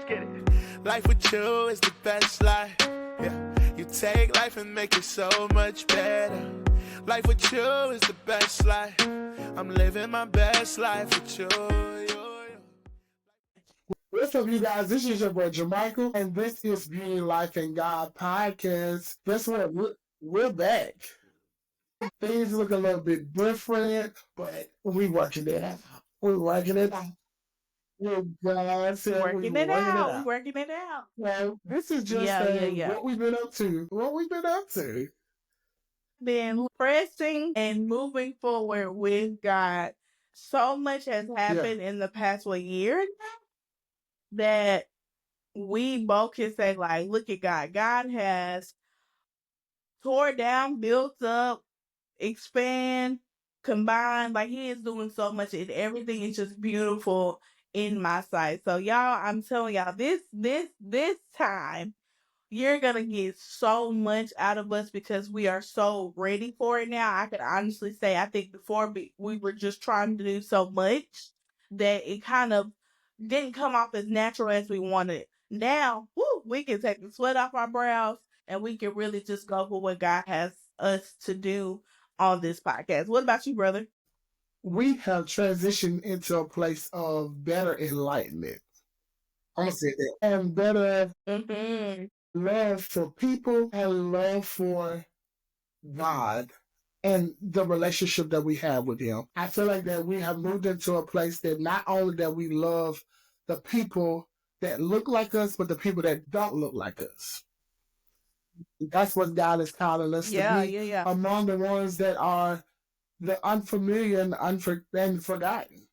get it. Life with you is the best life. Yeah, you take life and make it so much better. Life with you is the best life. I'm living my best life with you. What's up, you guys? This is your boy Jermichael, and this is Beauty, Life, and God podcast. Guess what? We're back. Things look a little bit different, but we working it out. We're working it out. God said Working it out. Working it out. Well, this is just Yeah. what we've been up to. What we've been up to. Been pressing and moving forward with God. So much has happened in the past year that we both can say, like, look at God. God has tore down, built up, expand, combined. Like, He is doing so much, and everything is just beautiful in my sight. So, y'all, I'm telling y'all, this time, you're gonna get so much out of us because we are so ready for it now. I can honestly say, I think before we were just trying to do so much that it kind of didn't come off as natural as we wanted. Now, we can take the sweat off our brows and we can really just go for what God has us to do on this podcast. What about you, brother? We have transitioned into a place of better enlightenment. I'm gonna say that. And better love for people and love for God and the relationship that we have with Him. I feel like that we have moved into a place that not only that we love the people that look like us, but the people that don't look like us. That's what God is calling us to be among the ones that are the unfamiliar and forgotten.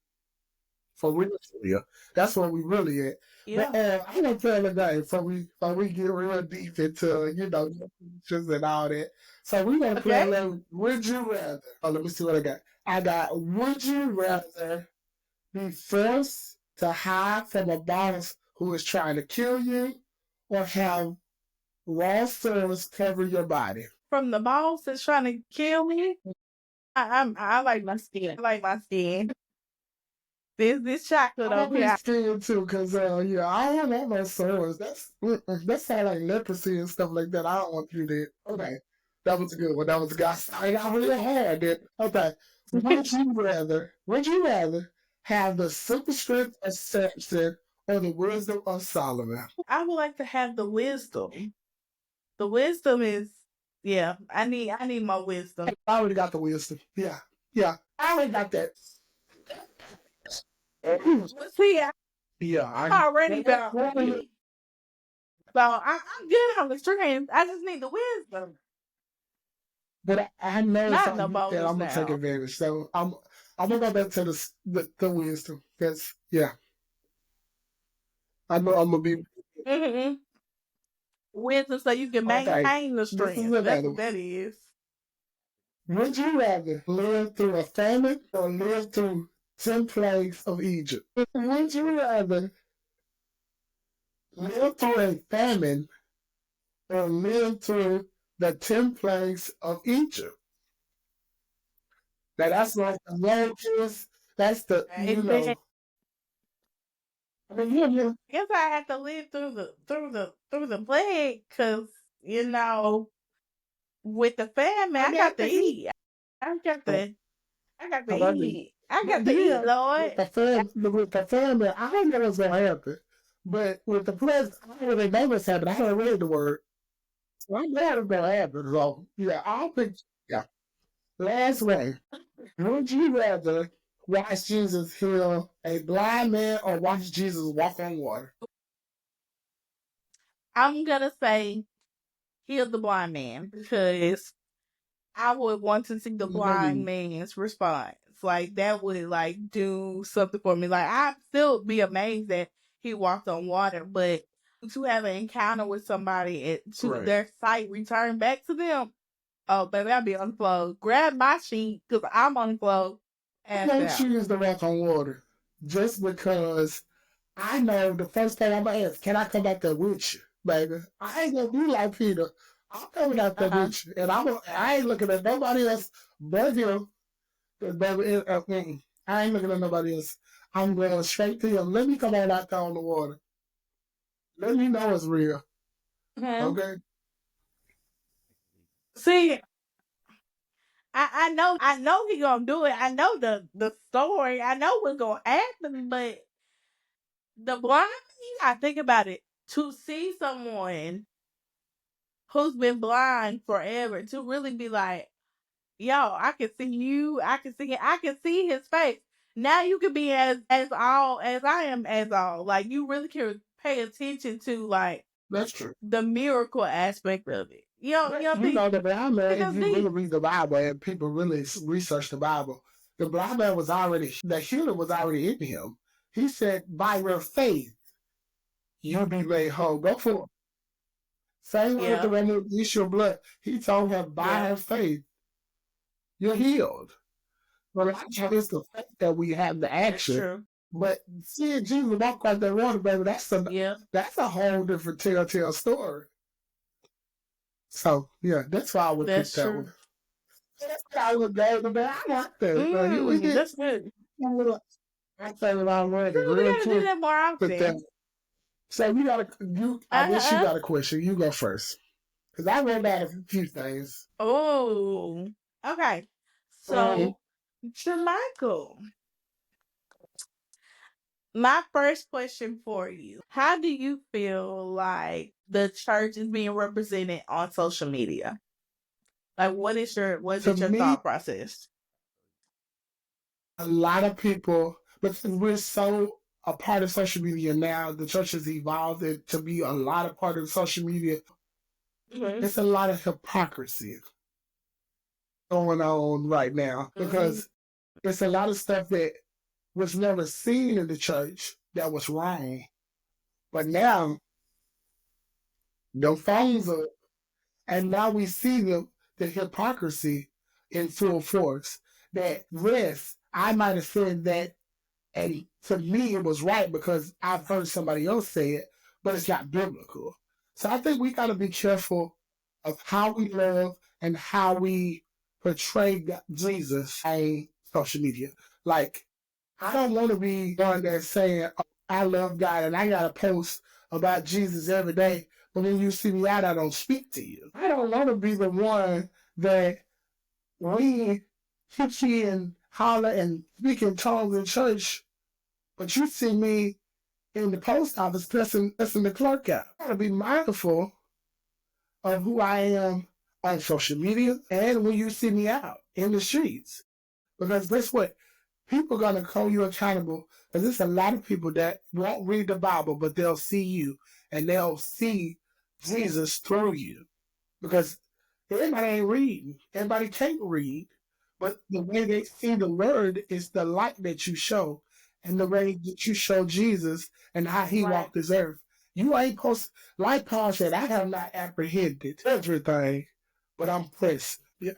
For real. That's what we really at. Yeah. But I'm gonna tell today before we get real deep into just and all that. So we're gonna play a little Would You Rather. Oh, let me see what I got. I got Would you rather be forced to hide from a boss who is trying to kill you, or have raw sores cover your body? From the boss that's trying to kill me? I like my skin. I like my skin. This chocolate over here. Skin too, because I don't have no sores. That sound like leprosy and stuff like that. I don't want to do that. Okay, that was a good one. That was a good. I really had it. Okay, would you rather have the super strength of Samson or the wisdom of Solomon? I would like to have the wisdom. The wisdom is, I need more wisdom. I already got the wisdom. Yeah. I already got that. See, I already got. So I'm good on the strength. I just need the wisdom. But I know Not that I'm gonna take advantage. So I'm gonna go back to the wisdom. Because I know I'm gonna be wisdom so you can maintain the strength. That's what that is. Would you rather live through a famine or live through 10 plagues of Egypt? Would you rather live through a famine or live through the 10 plagues of Egypt? Now that's like the locusts. That's the I guess I have to live through the plague, because with the famine, I got to eat. I got to eat. I got to eat, Lord. With the famine, I don't know what's gonna happen. But with the plague, I don't really know what's happening. I haven't read the word. So I'm glad it's gonna happen. So I'll pick. Last way. Would you rather watch Jesus heal a blind man or watch Jesus walk on water? I'm gonna say heal the blind man, because I would want to see the blind man's response. Like, that would do something for me. Like, I'd still be amazed that he walked on water, but to have an encounter with somebody and to their sight return back to them, oh baby, I'll be on the floor. Grab my sheet, because I'm on the floor. I don't choose to walk on water just because I know the first thing I'm gonna ask, can I come back there with you, baby? I ain't gonna be like Peter. I'm coming out there with you, and I ain't looking at nobody else but him. Baby, I ain't looking at nobody else. I'm going straight to him. Let me come on out there on the water. let me know it's real. Okay. See, I know he gonna do it. I know the story. I know what's gonna happen, but the blind, I think about it. To see someone who's been blind forever, to really be like, yo, I can see you, I can see his face. Now you can be as all as I am as all. Like you really can pay attention to like That's true. the miracle aspect of it. You know You know, the blind man, think if of you really deep. read the Bible and people really research the Bible, the blind man was already, the healing was already in him. He said, by your faith, you'll be made whole. Go for it. Same with the Yeah, woman with the issue of blood. He told her, by yeah, her faith, you're healed. But a lot of times it's the faith that we have the that's action. true. But seeing Jesus walk across that water, baby, Yeah, that's a whole different telltale story. So yeah, that's why I would pick that's that one. true. That's how I would go to bed. I like that. We get That's good. a little. I say it already We real gotta do quick. that more But that. often. So we got you. I guess you Uh-huh. got a question. You go first, because I wrote down a few things. Oh, okay. So, Jermichael, my first question for you: how do you feel like the church is being represented on social media? Like, what To is your me, thought process? a lot of people, because we're so a part of social media now, the church has evolved it to be a lot of part of social media. Mm-hmm. It's a lot of hypocrisy going on right now because it's a lot of stuff that was never seen in the church that was wrong. But now the phones are, and now we see the hypocrisy in full force. That yes, I might have said that, and to me it was right because I've heard somebody else say it, but it's not biblical. So I think we got to be careful of how we live and how we portray Jesus on social media. Like, I don't want to be one that's saying, oh, I love God and I got to post about Jesus every day, but when you see me out, I don't speak to you. I don't want to be the one that we hit and holler and speak in tongues in church, but you see me in the post office pressing the clerk out. I gotta be mindful of who I am on social media and when you see me out in the streets. Because guess what? People are gonna call you accountable. Because there's a lot of people that won't read the Bible, but they'll see you and they'll see Jesus through you. Because everybody ain't reading. Everybody can't read. But the way they see the word is the light that you show and the way that you show Jesus and how he walked this earth. You ain't supposed, like Paul said, I have not apprehended everything, but I'm pressed. Yeah.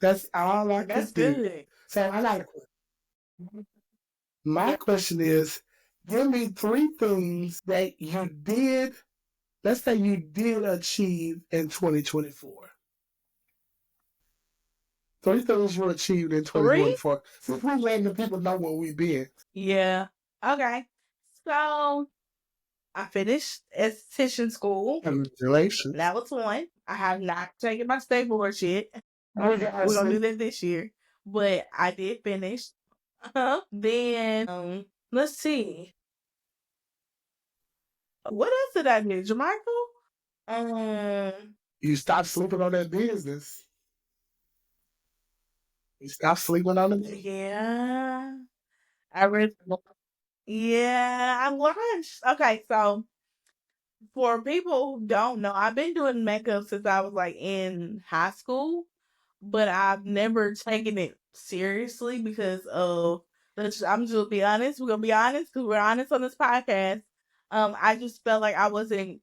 That's all I can That's do. good. So I got a question. My question is, give me three things that you did, let's say you did achieve in 2024. Three things you achieved in Three? 2024. Since we're letting the people know where we been. Yeah. Okay. So I finished esthetician school. Congratulations. That was one. I have not taken my state board yet. Oh, We're gonna do see. that this year. But I did finish. Then let's see. What else did I do, Jermichael? You stop sleeping on that business. You stop sleeping on it. Yeah. I read yeah, I watched. Okay, so for people who don't know, I've been doing makeup since I was like in high school, but I've never taken it seriously because of. I'm just gonna be honest. We're gonna be honest because we're honest on this podcast. I just felt like I wasn't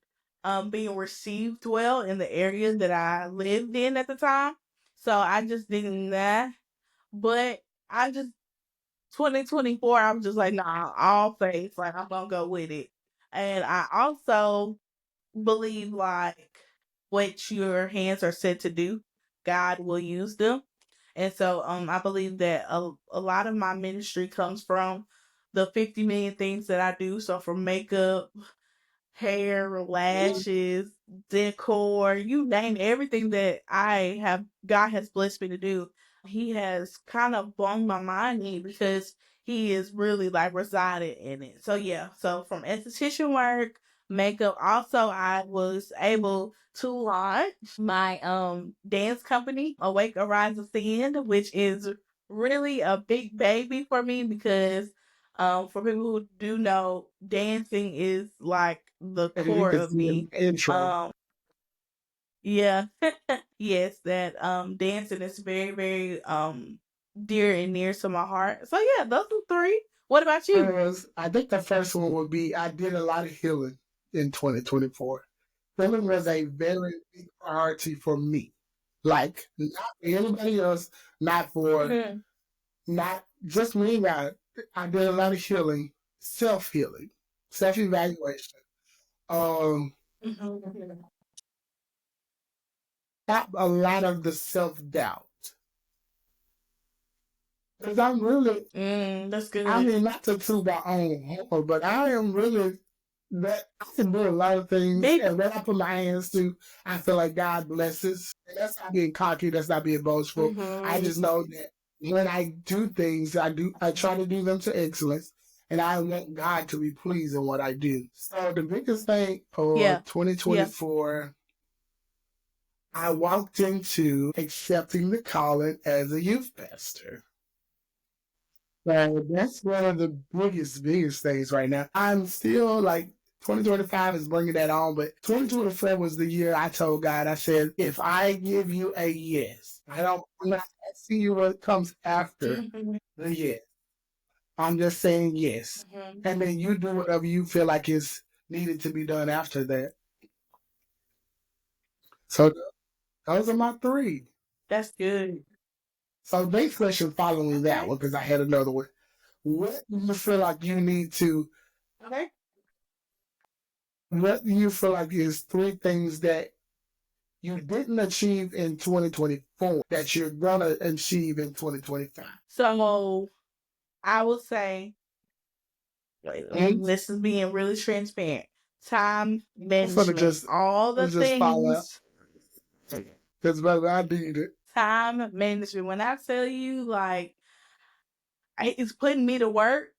being received well in the areas that I lived in at the time, so I just didn't that. But I just 2024, I'm just like nah, all faith. Like I'm gonna go with it, and I also believe like what your hands are set to do, God will use them. And so I believe that a lot of my ministry comes from the 50 million things that I do. So from makeup, hair, lashes, decor, you name everything that God has blessed me to do. He has kind of blown my mind in because he is really like resided in it. So yeah, so from esthetician work, makeup, also I was able to launch my dance company, Awake Arise Ascend, which is really a big baby for me because for people who do know, dancing is like the core of me. Intro. Yeah, yes, that dancing is very, very dear and near to my heart. So yeah, those are three. What about you? I think the first one would be I did a lot of healing in 2024. Healing was a very big priority for me. Like not for anybody else, not for not just me. I did a lot of healing, self healing, self evaluation. Um, Stop a lot of the self doubt. Because I'm really, That's good. I mean, not to toot my own horn, but I am really that I can do a lot of things, and when I put my hands to, I feel like God blesses. And that's not being cocky. That's not being boastful. I just know that when I do things, I try to do them to excellence, and I want God to be pleased in what I do. So the biggest thing for 2024, I walked into accepting the calling as a youth pastor. So that's one of the biggest things right now. I'm still like 2025 is bringing that on, but 2024 was the year I told God, I said, if I give you a yes, I'm not asking you what comes after the yes. I'm just saying yes. And then you do whatever you feel like is needed to be done after that. So those are my three. That's good. So next question following that one, because I had another one. What do you feel like you need to Okay. what do you feel like is three things that you didn't achieve in 2024 that you're gonna achieve in 2025? So I would say, this is being really transparent. Time management, Just all the just follow up things. because brother, I need it. Time management. When I tell you, like, it's putting me to work,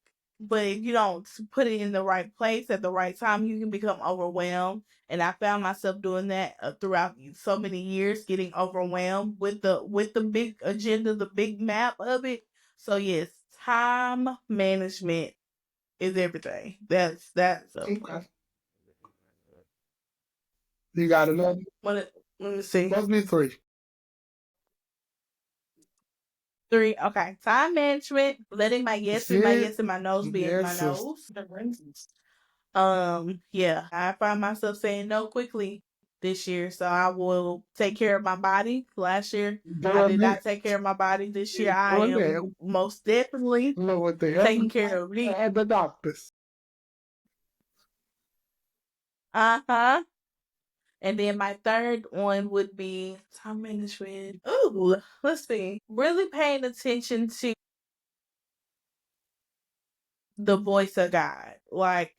but if you don't put it in the right place at the right time, you can become overwhelmed. And I found myself doing that throughout so many years, getting overwhelmed with the big agenda, the big map of it. So yes, time management is everything. That's Okay. You got another? let me see. Must be three. Three. Okay. Time management, letting my yes be my yes and my no's be my no's. Yeah, I find myself saying no quickly this year, so I will take care of my body. Last year, I did not take care of my body. This year, I am most definitely taking care of me. At the doctors. Uh-huh. And then my third one would be time management. Ooh, let's see. Really paying attention to the voice of God. Like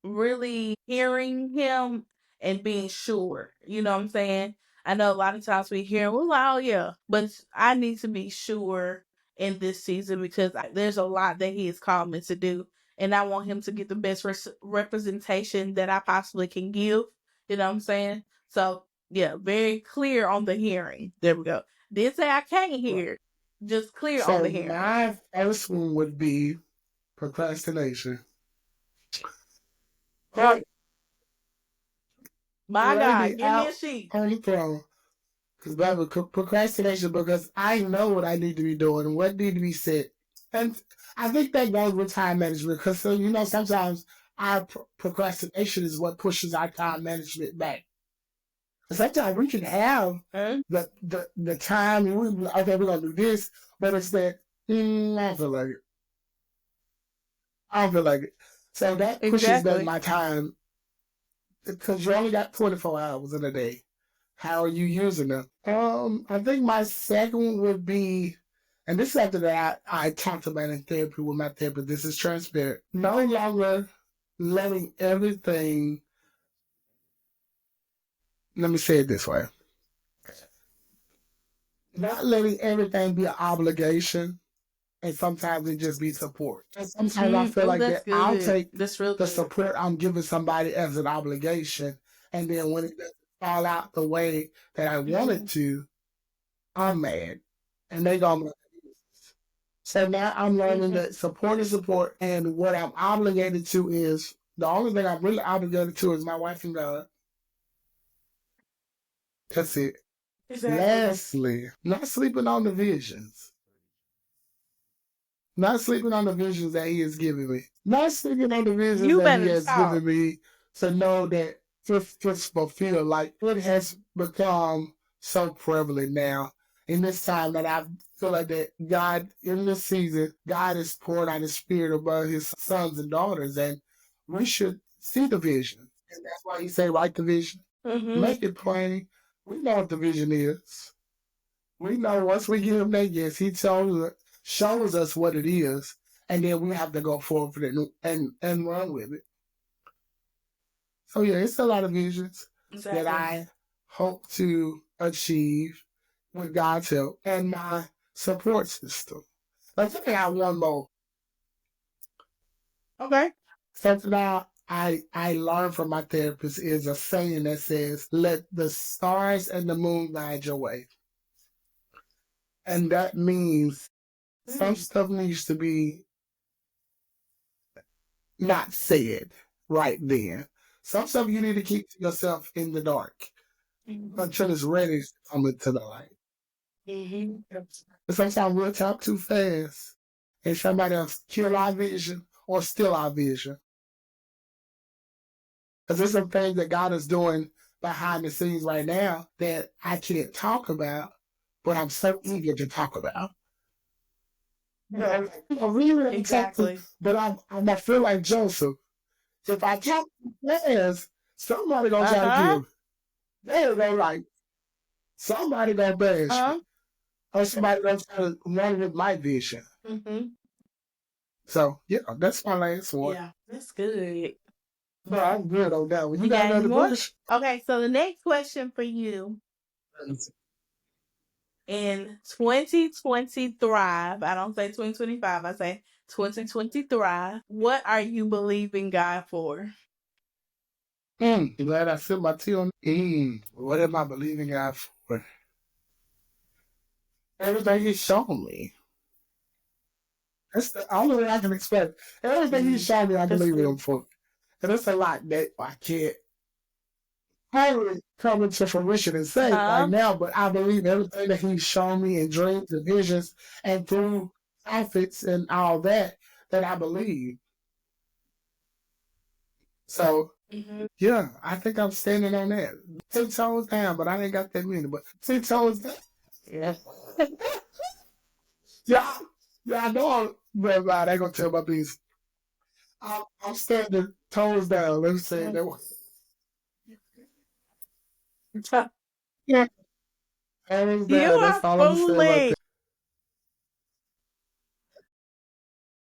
really hearing him and being sure. You know what I'm saying? I know a lot of times we hear, well, oh yeah, but I need to be sure in this season because there's a lot that he has called me to do. And I want him to get the best representation that I possibly can give. You know what I'm saying? So, yeah, very clear on the hearing. There we go. Didn't say I can't hear. Just clear on the hearing. My first one would be procrastination. My God, give me a sheet. On the throne. Because procrastination, because I know what I need to be doing and what need to be said. And I think that goes with time management because, sometimes our procrastination is what pushes our time management back. Sometimes we can have the time and we're going to do this, but it's that, I don't feel like it. I don't feel like it. So that pushes back my time because you only got 24 hours in a day. How are you using them? I think my second one would be, And this is after that I talked about in therapy with my therapist. This is transparent. No longer letting everything, let me say it this way. Not letting everything be an obligation, and sometimes it just be support. And sometimes I feel like that I'll take the support I'm giving somebody as an obligation, and then when it doesn't fall out the way that I want it to, I'm mad. And they go, so now I'm learning that support is support, and what I'm obligated to is the only thing I'm really obligated to is my wife and God. That's it. Exactly. Lastly, not sleeping on the visions. Not sleeping on the visions that He has given me. Not sleeping on the visions that He has given me to know that just fulfill. Like it has become so prevalent now in this time that I feel like that God in this season, God is pouring out His Spirit above His sons and daughters, and we should see the vision. And that's why He say, write the vision, make it plain. We know what the vision is. We know once we give Him that yes, He shows us what it is, and then we have to go forward with it and run with it. So yeah, it's a lot of visions that I hope to achieve with God's help and my support system. Let's say I have one more. Okay. Something I learned from my therapist is a saying that says, let the stars and the moon guide your way. And that means some stuff needs to be not said right then. Some stuff you need to keep to yourself in the dark until it's ready to come into the light. But sometimes we'll talk too fast and somebody else kill our vision or steal our vision. Because there's some things that God is doing behind the scenes right now that I can't talk about, but I'm so eager to talk about. Yeah, I'm really exactly. But I feel like Joseph. If I talk too fast, somebody gonna try to kill me. They're gonna like, somebody gonna bash me. Or somebody gonna try to run with my vision. So, yeah, that's my last one. Yeah, that's good. No, I'm good on that one. You got another question? Okay, so the next question for you. In 2020 Thrive, I don't say 2025, I say 2020 Thrive. What are you believing God for? Glad I filled my tea on. What am I believing God for? Everything He's shown me. That's the only way I can expect. Everything He's shown me, I believe in Him for. And it's a lot that I can't totally come into fruition and say right now, but I believe everything that He's shown me in dreams and visions and through prophets and all that I believe. So, yeah, I think I'm standing on that. 10 toes down, but I ain't got that many, but 10 toes down. Yeah. yeah, I know I ain't gonna tell my business. I'm standing toes down. Let me say it that way. Yeah. Toes down. That's all I'm saying about that.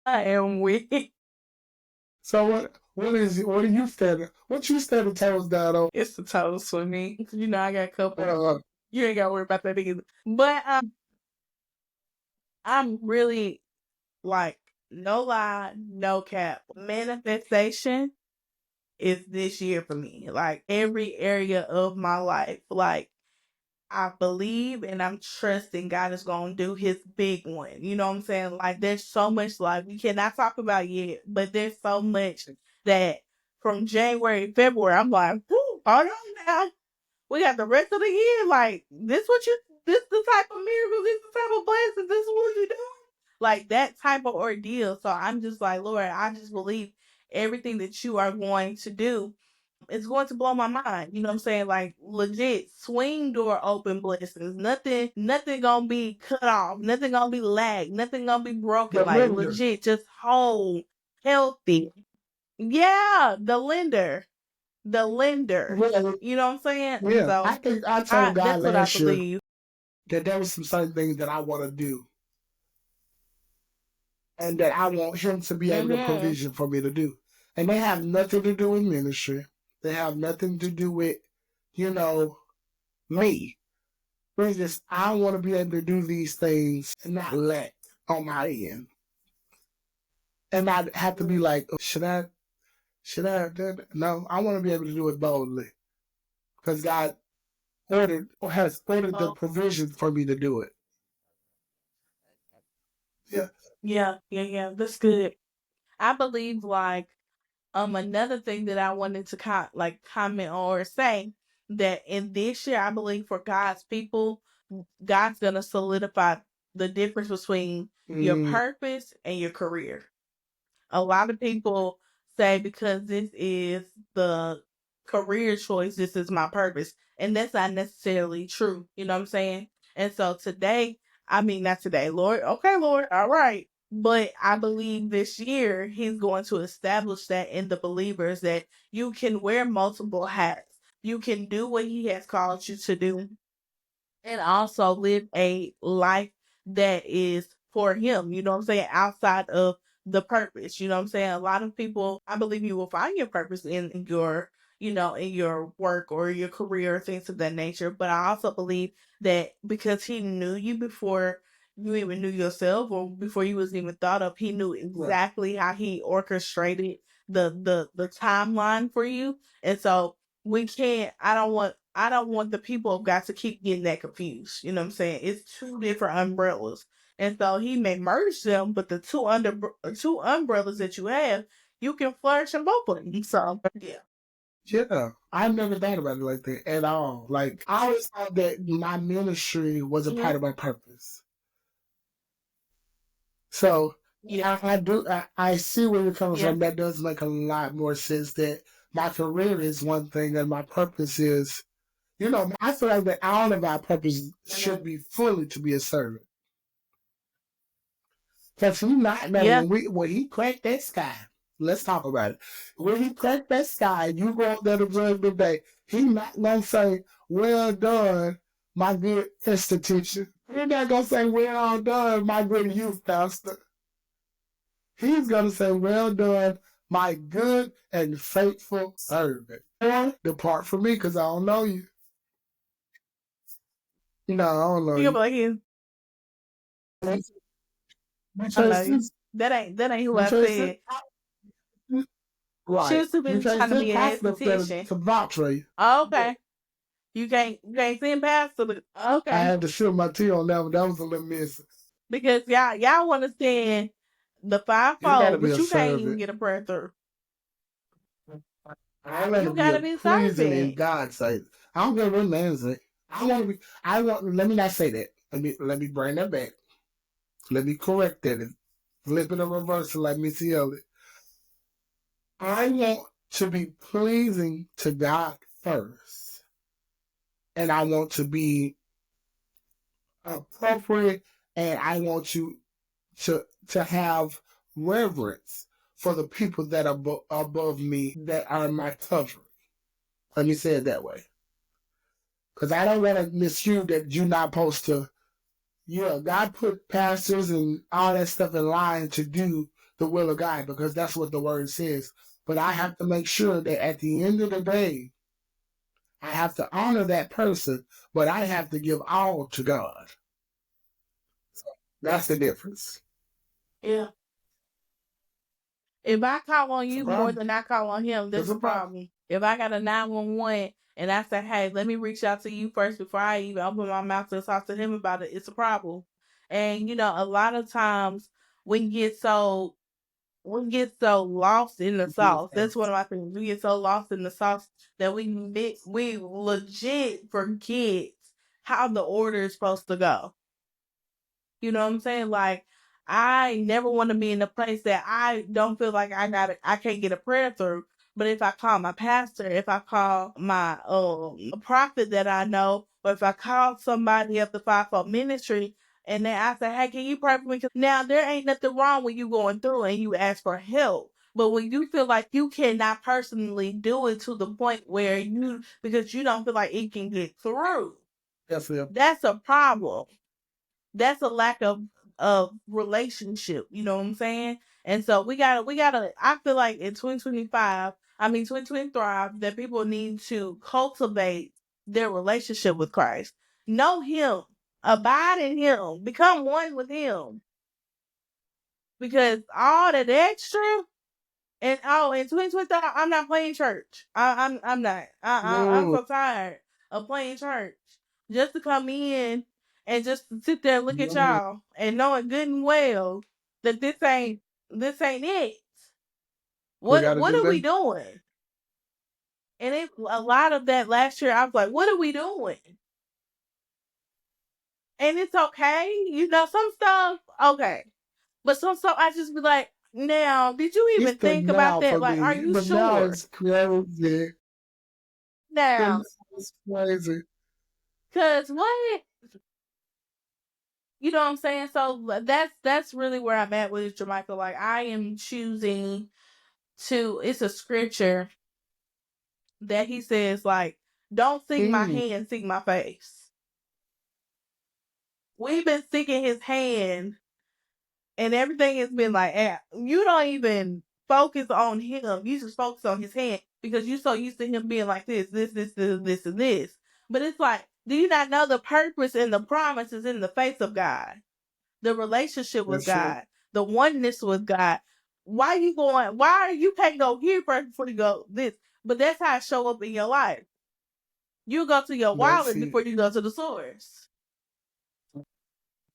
I am weak. So what are you standing? What you standing toes down on? It's the toes for me. You know I got a couple. You ain't gotta worry about that either. But I'm really like, no lie, no cap. Manifestation is this year for me. Like every area of my life. Like I believe and I'm trusting God is gonna do His big one. You know what I'm saying? Like there's so much like we cannot talk about yet, but there's so much that from January, February, I'm like, hold on now. We got the rest of the year. Like this the type of miracle, this the type of blessing, this is what you doing. Like that type of ordeal. So I'm just like, Lord, I just believe everything that you are going to do. It's going to blow my mind. You know what I'm saying? Like legit swing door open blessings. Nothing gonna be cut off. Nothing gonna be lagged. Nothing gonna be broken. Like legit, just whole, healthy. Yeah, the lender. Yeah. You know what I'm saying? Yeah. So I think I told God that's what I last year believe. that there was some certain things that I want to do. and that I want him to be able to provision for me to do. And they have nothing to do with ministry. They have nothing to do with, me. It's just I want to be able to do these things and not lack on my end. And not have to be like, oh, should I have done it? No, I want to be able to do it boldly. Because God has ordered the provision for me to do it. Yeah. That's good. I believe another thing that I wanted to comment or say that in this year I believe for God's people, God's gonna solidify the difference between your purpose and your career. A lot of people say because this is the career choice, this is my purpose. And that's not necessarily true. You know what I'm saying? And so not today, Lord. Okay, Lord. All right. But I believe this year he's going to establish that in the believers that you can wear multiple hats. You can do what he has called you to do and also live a life that is for him, you know what I'm saying, outside of the purpose. You know what I'm saying? A lot of people, I believe you will find your purpose in your, in your work or your career, things of that nature. But I also believe that because he knew you before you even knew yourself or before you was even thought of, he knew exactly how he orchestrated the timeline for you. And so I don't want the people of God to keep getting that confused. You know what I'm saying? It's two different umbrellas. And so he may merge them, but the two umbrellas that you have, you can flourish in both of them. So yeah. Yeah, I never thought about it like that at all. Like I always thought that my ministry was a part of my purpose. So yeah, I do. I see where you're coming from. That does make a lot more sense. That my career is one thing, and my purpose is, I feel like that all of our purpose should be fully to be a servant. Because he not now when he cracked that sky. Let's talk about it. When he cracked that sky, you go up there to judge the day. He not gonna say, "Well done, my good institution." He not gonna say, "Well done, my good youth pastor." He's gonna say, "Well done, my good and faithful servant." Or depart from me, because I don't know you. No, I don't know You you. like him. That ain't who I said. Right. She was too busy trying to be an esthetician. To vouch for you. Oh, okay. You can't send past to the okay. I had to shoot my tea on that one. That was a little missing. Because y'all want to send the fivefold, but you can't even get a prayer through. I want to be pleasing in God's sight. I don't care what man say. Let me not say that. Let me bring that back. Let me correct that and flip it and reverse it like Missy Elliott. I want to be pleasing to God first. And I want to be appropriate, and I want to have reverence for the people that are above me that are my covering. Let me say it that way. Because I don't want to misuse that you're not supposed to. God put pastors and all that stuff in line to do the will of God because that's what the word says. But I have to make sure that at the end of the day, I have to honor that person, but I have to give all to God. So that's the difference. Yeah. If I call on you more than I call on him, there's a problem. If I got a 911 and I say, hey, let me reach out to you first before I even open my mouth to talk to him about it, it's a problem. And a lot of times we get so lost in the sauce. That's one of my things. We get so lost in the sauce that we legit forget how the order is supposed to go. You know what I'm saying? Like, I never want to be in a place that I don't feel like I can't get a prayer through. But if I call my pastor, if I call my prophet that I know, or if I call somebody of the fivefold ministry, and then I say, hey, can you pray for me? Now, there ain't nothing wrong when you going through and you ask for help. But when you feel like you cannot personally do it to the point where because you don't feel like it can get through, Yes, ma'am. that's a problem. That's a lack of relationship. You know what I'm saying? And so we gotta. I feel like in 2025, 2023, that people need to cultivate their relationship with Christ. Know Him, abide in Him, become one with Him. Because all that extra, and in 2023, I'm not playing church. I'm not. I'm No, so tired of playing church just to come in and just sit there and look at no, y'all and knowing good and well that this ain't it. we What gotta what do are we that. doing? And a lot of that last year, I was like, what are we doing? And it's okay, some stuff okay, but some stuff I just be like, now, did you It's even the think about now that? for Like, are me. you The now sure? is crazy. The now Now, is crazy. cause what? You know what I'm saying? So that's really where I'm at with Jamaica. Like, I am choosing to. It's a scripture that he says, like, don't seek my Mm, hand, seek my face. We've been seeking his hand, and everything has been like, you don't even focus on him. You just focus on his hand because you're so used to him being like this, and this. But it's like, do you not know the purpose and the promises in the face of God? The relationship with that's true. God, the oneness with God. Why you can't go here first before you go this? But that's how it show up in your life. You go to your That's wallet it. before you go to the source.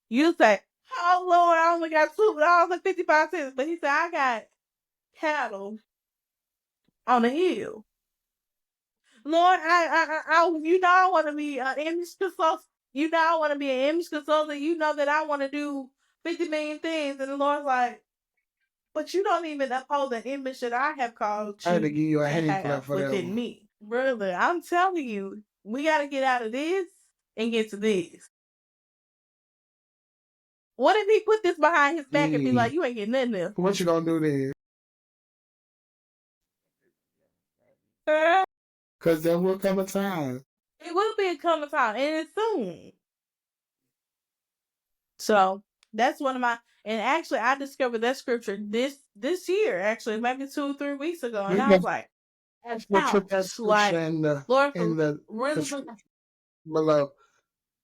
You say, oh Lord, I only got $2.55. But he said, I got cattle on the hill. Lord, I want to be an image consultant. I want to be an image consultant. You know that I want to do 50 million things. And the Lord's like, but you don't even uphold the image that I have called I had to you give you a to hand clap have for that within one. me. Brother, I'm telling you, we got to get out of this and get to this. What if he put this behind his back and be like, Mm. you ain't getting nothing there? What you gonna do then? It Cause there will come a time. will be a coming time, and it's soon. So that's one of my, and actually I discovered that scripture this year, actually, maybe 2 or 3 weeks ago, and We I can was like, put that ouch. scripture Like, in the Lord, in the really, description below.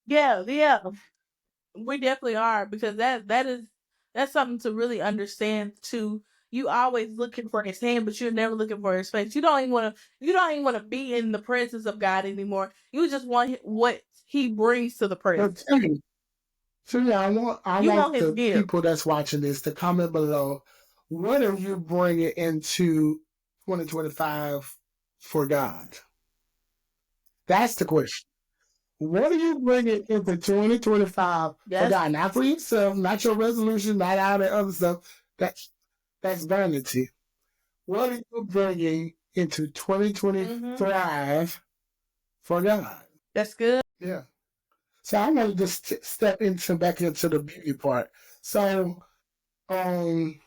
yeah. We definitely are, because that's something to really understand too. You always looking for his hand, but you're never looking for his face. You don't even want to be in the presence of God anymore. You just want what he brings to the So presence. tell me, so yeah, I You want want his the gift. people that's watching this to comment below. What are you bringing into 2025 for God? That's the question. What are you bringing into 2025 for Yes. God? Not for yourself, not your resolution, not all that other stuff. That's vanity. What are you bringing into Mm-hmm. 2025 for God? That's good. Yeah. So I want to just step back into the beauty part. So, seeing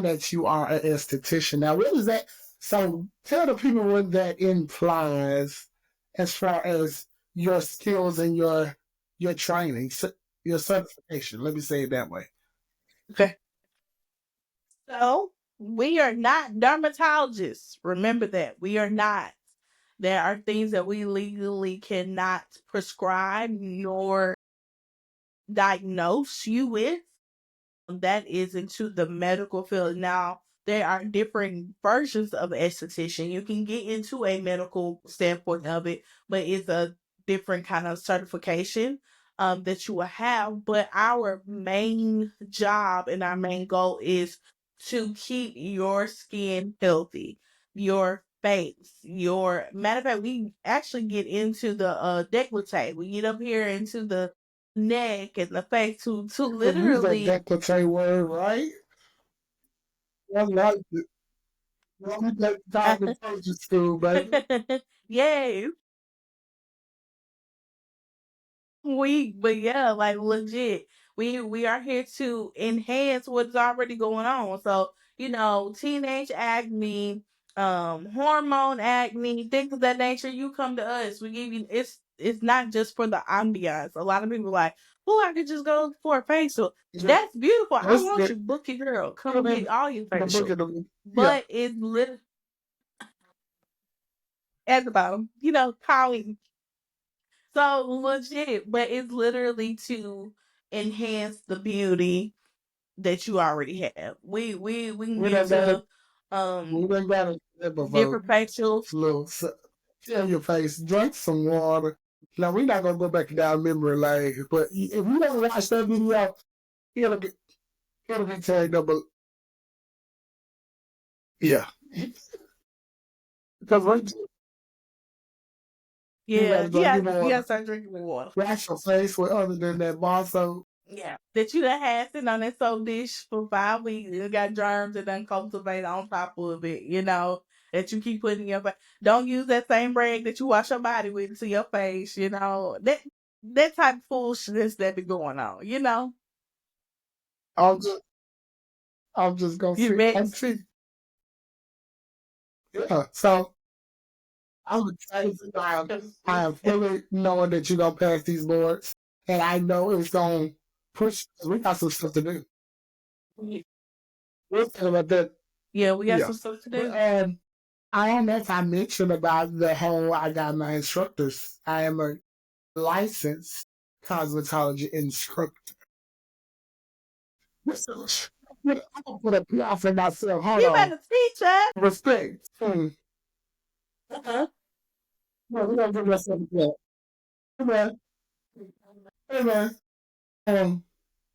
that you are an esthetician, now what is that? So tell the people what that implies as far as your skills and your training, your certification. Let me say it that way. Okay. So we are not dermatologists. Remember that. We are not. There are things that we legally cannot prescribe nor diagnose you with. That is into the medical field. Now, there are different versions of esthetician. You can get into a medical standpoint of it, but it's a different kind of certification that you will have. But our main job and our main goal is to keep your skin healthy, your face, your matter of fact, we actually get into the décolleté. We get up here into the neck and the face to Use that literally décolleté word, right? I like it. Well, that time to culture school, baby. Yay. But yeah, like legit. We are here to enhance what's already going on. So, teenage acne, hormone acne, things of that nature, you come to us. We give you it's not just for the ambiance. A lot of people are like, "Oh, I could just go for a facial." That's beautiful. I want you, book your girl. Come get all your facial. But it's literally at the bottom, calling. So legit, but it's literally to enhance the beauty that you already have. We can use different facials. Little, tell your face, drink some water. Now we're not gonna go back down memory lane, but if you don't watch that video, it'll be tagged up. Yeah, because you gotta start drinking water. Wash your face with other than that bar soap. Yeah, that you done had sitting on that soap dish for 5 weeks. It got germs that done cultivate on top of it, that you keep putting in your face. Don't use that same rag that you wash your body with to your face, that type of foolishness that be going on, I'm just gonna see. Yeah, so I'm excited. I am fully knowing that you're gonna pass these boards, and I know it's gonna push. We got some stuff to do. We'll talk about that. Yeah, we got some stuff to do. I don't know if I mentioned about the whole. I got my instructors. I am a licensed cosmetology instructor. I'm gonna put a PR for myself. Hold you on. better teach us. Respect. Well, we're gonna do that something else. Hey man.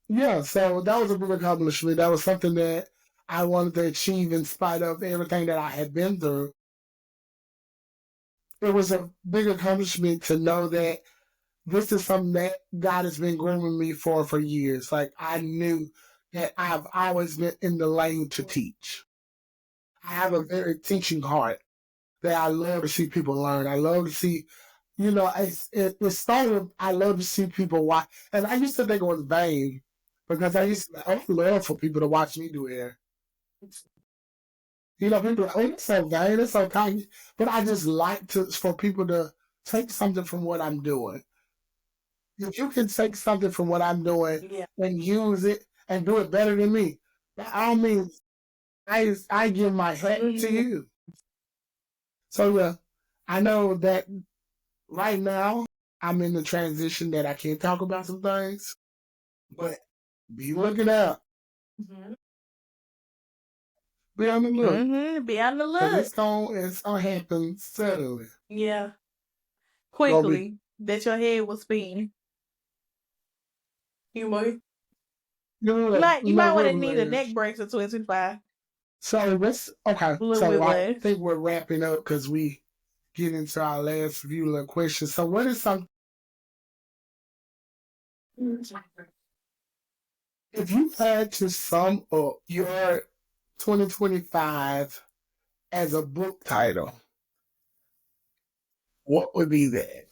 Yeah, so that was a big accomplishment. That was something that I wanted to achieve in spite of everything that I had been through. It was a big accomplishment to know that this is something that God has been grooming me for years. Like I knew that I've always been in the lane to teach. I have a very teaching heart that I love to see people learn. I love to see, it started. I love to see people watch, and I used to think it was vain because I love for people to watch me do hair. People are like, oh, it's so vain, it's so tiny, but I just like for people to take something from what I'm doing. If you can take something from what I'm doing and use it and do it better than me, by all means, I give my hat to you. So I know that right now I'm in the transition that I can't talk about some things, but be looking out. Be on the look. Be on the look. It's gonna happen suddenly. Yeah. Quickly. That your head will spin. You might want to need a neck brace or 2025. So I think we're wrapping up because we get into our last few little questions. So what is something if you had to sum up your 2025 as a book title, what would be that?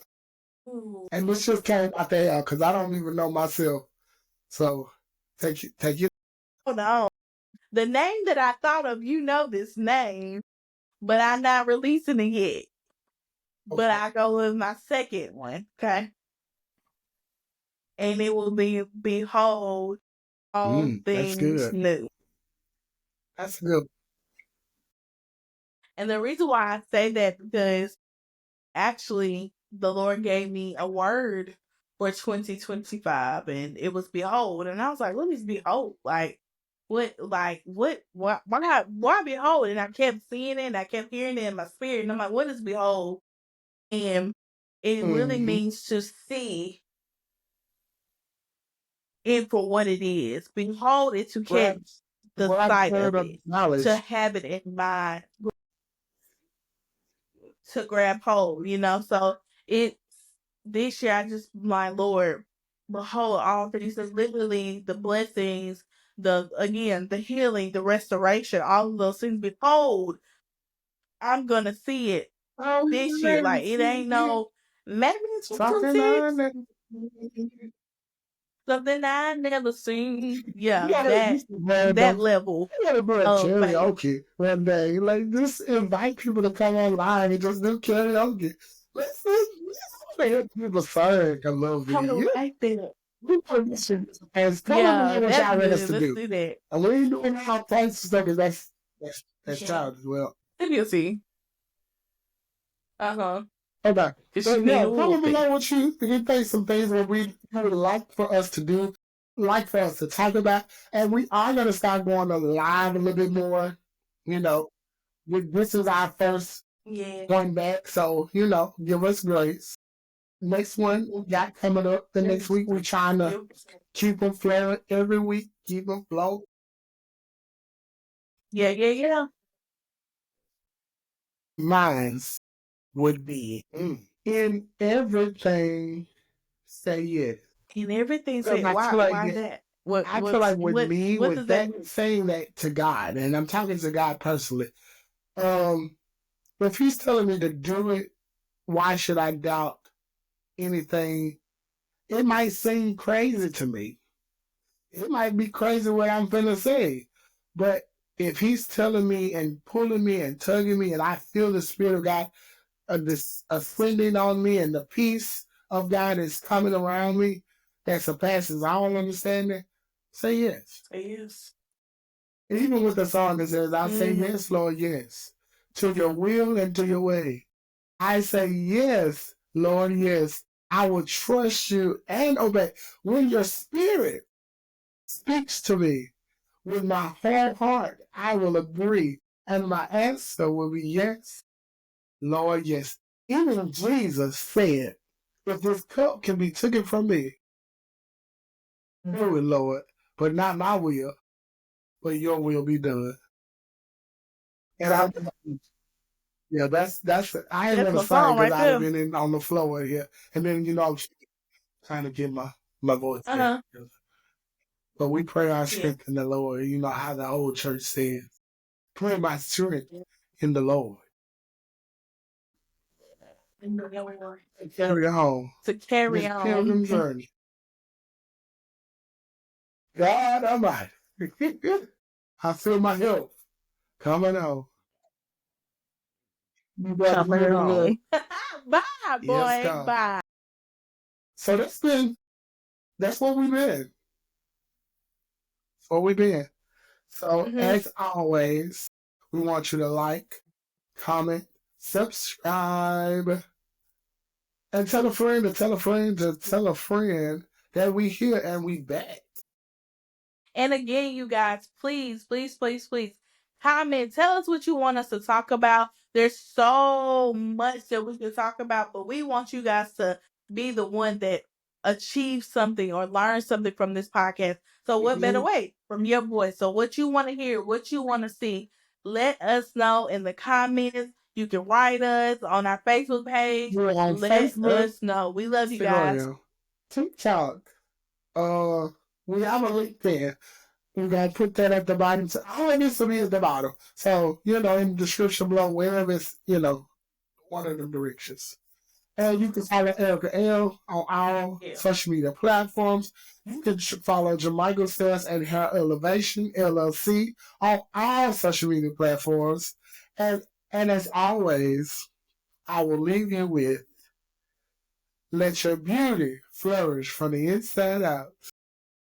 And this just came out there because I don't even know myself. So take it. Hold on. The name that I thought of, this name, but I'm not releasing it yet. Okay. But I go with my second one, okay? And it will be Behold All Things New. That's good. And the reason why I say that because actually the Lord gave me a word for 2025 and it was behold. And I was like, what is behold? Why behold? And I kept seeing it and I kept hearing it in my spirit. And I'm like, what is behold? And it really means to see it for what it is. Behold it to catch the sight of it, to have it in mind, to grab hold, So it's this year I just, my Lord, behold all things, literally the blessings, the healing, the restoration, all of those things. Behold, I'm gonna see it this year. Like it ain't no maybe it's something I never seen. Yeah, that level. Karaoke one day. Like just invite people to come online and just do karaoke. People saying I love How it. do You I think? as tell Yeah, me what that's y'all ready us good. to Let's do. do that. And we ain't doing our price stuff because that's child as well. Let me see. Okay. Okay. Cause So she need yeah, a comment whooping. below what you think some things that we would like for us to do, like for us to talk about. And we are gonna start going on live a little bit more. You know, this is our first Yeah. one back, so give us grace. Next one we got coming up the next week. We're trying to keep them flaring every week, keep them flow. Yeah. Mines would be in everything. Say yes. And everything Because said, I why? feel like Why that? I feel like with me, What with does that? that saying that to God, and I'm talking to God personally. If He's telling me to do it, why should I doubt anything? It might seem crazy to me. It might be crazy what I'm gonna say, but if He's telling me and pulling me and tugging me, and I feel the Spirit of God this ascending on me, and the peace of God is coming around me that surpasses all understanding, say yes. Say yes. Even with the song that says, I say yes, Lord, yes, to your will and to your way. I say yes, Lord, yes. I will trust you and obey. When your spirit speaks to me with my whole heart, I will agree. And my answer will be yes, Lord, yes. Even Jesus said, if this cup can be taken from me, do it, Lord, but not my will, but your will be done. And that's I ain't That's gonna my sing song because right I'd have there. been on the floor here, and then I'm trying to get my voice back. But we pray our strength in the Lord. You know how the old church says, pray my strength in the Lord. To carry home. To carry This on. pilgrim journey. God Almighty. I feel my help coming on. You better Coming hear on. me. Bye, boy. Yes, God. Bye. So that's what we've been. That's what we've been. So as always, we want you to like, comment, subscribe, and tell a friend to tell a friend to tell a friend that we here and we back. And again, you guys, please comment. Tell us what you want us to talk about. There's so much that we can talk about, but we want you guys to be the one that achieves something or learn something from this podcast. So what better way from your voice? So what you want to hear, what you want to see, let us know in the comments. You can write us on our Facebook page. We're on Let Facebook, us know. We love you guys. TikTok. We have a link there. You gotta put that at the bottom. So all of this will be at the bottom. So, in the description below, wherever it's, one of the directions. And you can follow Erica L on all social media platforms. You can follow Jermichael Sales and Her Elevation LLC on all social media platforms. And as always, I will leave you with, let your beauty flourish from the inside out.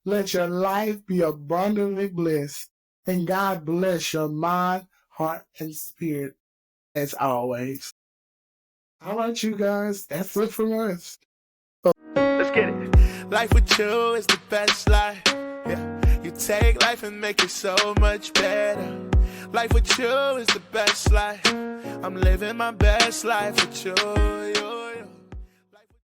Let your life be abundantly blessed. And God bless your mind, heart, and spirit as always. All right, you guys, that's it from us. Let's get it. Life with you is the best life. Yeah, you take life and make it so much better. Life with you is the best life. I'm living my best life with you.